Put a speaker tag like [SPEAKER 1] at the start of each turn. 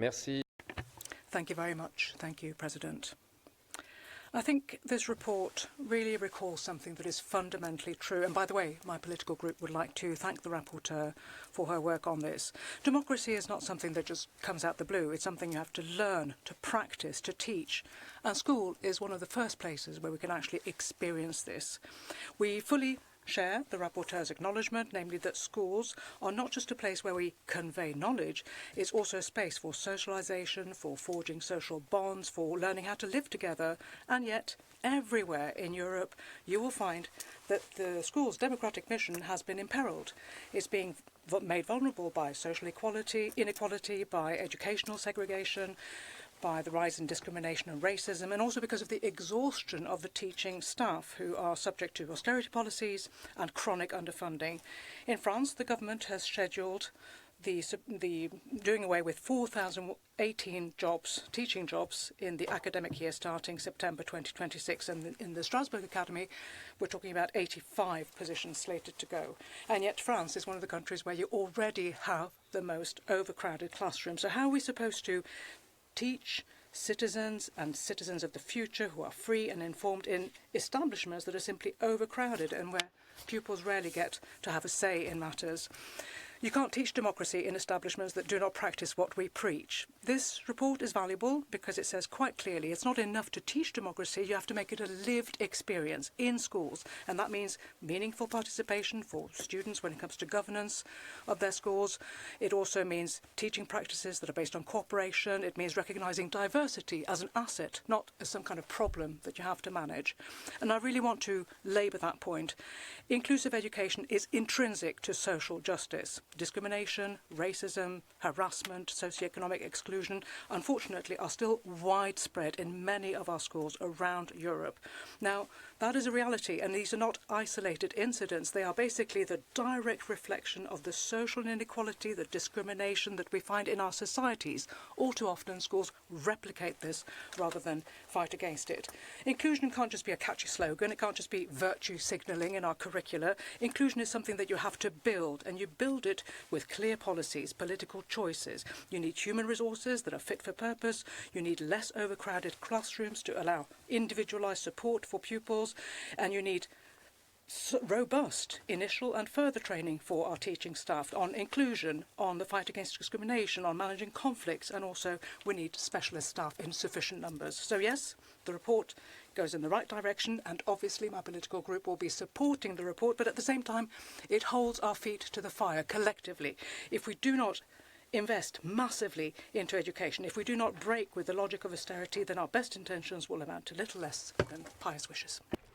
[SPEAKER 1] Merci.
[SPEAKER 2] Thank you very much. Thank you, President. I think this report really recalls something that is fundamentally true. And by the way, my political group would like to thank the rapporteur for her work on this. Democracy is not something that just comes out the blue. It's something you have to learn, to practice, to teach. And school is one of the first places where we can actually experience this. We fully share the rapporteur's acknowledgement, namely that schools are not just a place where we convey knowledge, it's also a space for socialisation, for forging social bonds, for learning how to live together. And yet, everywhere in Europe, you will find that the school's democratic mission has been imperilled. It's being made vulnerable by social inequality, by educational segregation, by the rise in discrimination and racism, and also because of the exhaustion of the teaching staff who are subject to austerity policies and chronic underfunding. In France, the government has scheduled the doing away with 4,018 jobs, teaching jobs, in the academic year starting September 2026. And in the Strasbourg Academy, we're talking about 85 positions slated to go. And yet France is one of the countries where you already have the most overcrowded classrooms. So how are we supposed to teach citizens and citizens of the future who are free and informed in establishments that are simply overcrowded and where pupils rarely get to have a say in matters? You can't teach democracy in establishments that do not practice what we preach. This report is valuable because it says quite clearly it's not enough to teach democracy, you have to make it a lived experience in schools. And that means meaningful participation for students when it comes to governance of their schools. It also means teaching practices that are based on cooperation. It means recognising diversity as an asset, not as some kind of problem that you have to manage. And I really want to labour that point. Inclusive education is intrinsic to social justice. Discrimination, racism, harassment, socioeconomic exclusion, unfortunately, are still widespread in many of our schools around Europe. Now, that is a reality, and these are not isolated incidents. They are basically the direct reflection of the social inequality, the discrimination that we find in our societies. All too often, schools replicate this rather than fight against it. Inclusion can't just be a catchy slogan. It can't just be virtue signalling in our curricula. Inclusion is something that you have to build, and you build it with clear policies, political choices. You need human resources that are fit for purpose. You need less overcrowded classrooms to allow individualised support for pupils. And you need robust initial and further training for our teaching staff on inclusion, on the fight against discrimination, on managing conflicts, and also we need specialist staff in sufficient numbers. So yes, the report goes in the right direction, and obviously my political group will be supporting the report, but at the same time it holds our feet to the fire collectively. If we do not invest massively into education, if we do not break with the logic of austerity, then our best intentions will amount to little less than pious wishes.